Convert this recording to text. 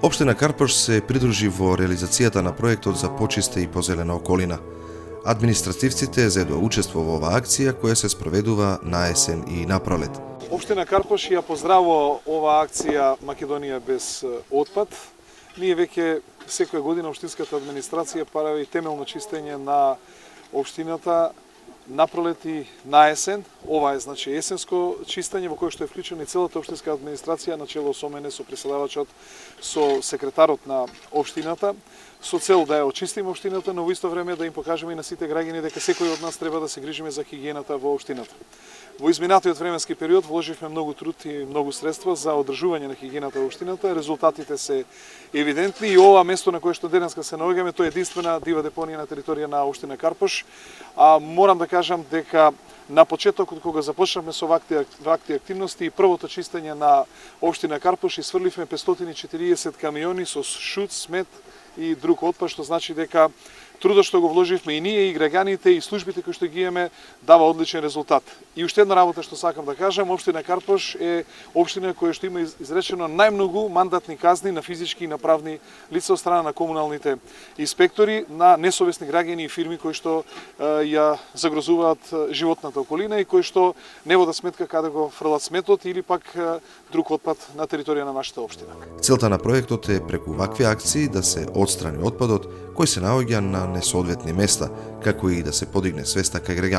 Општина Карпош се придружи во реализацијата на проектот за почиста и позелена околина. Административците зедоа учество во оваа акција која се спроведува на есен и на пролет. Општина Карпош ја поздравува оваа акција Македонија без отпад. Ние веќе секоја година општинската администрација прави темелно чистење на општината на пролет и на есен. Ова е значи есенско чистење во кое што е вклучена и целата општинска администрација на чело со мене, со преседавачот, со секретарот на општината, со цел да ја очистиме општината, но во исто време да им покажеме и на сите граѓани дека секој од нас треба да се грижиме за хигиената во општината. Во изминатиот временски период вложивме многу труд и многу средства за одржување на хигиената во општината. Резултатите се евидентни и ова место на кое што денеска се наоѓаме, тоа е единствена дива депонија на територија на општина Карпош. Морам да кажам дека на почетокот кога започнавме со вакви активности и првото чистење на општина Карпош сврливме 540 камиони со шут, смет и друг отпад, што значи дека трудот што го вложивме и ние, и граѓаните, и службите кои што ги имаме, дава одличен резултат. И уште една работа што сакам да кажам, општина Карпош е општина која што има изречено најмногу мандатни казни на физички и на правни лица од страна на комуналните инспектори, на несовесни граѓани и фирми кои што ја загрозуваат животната околина и кои што не водат сметка каде го фрлат сметот или пак друг отпад на територија на нашата општина. Целта на проектот е преку вакви акции да се отстрани отпадот кој се наоѓа на несоодветни места, како и да се подигне свеста кај граѓаните.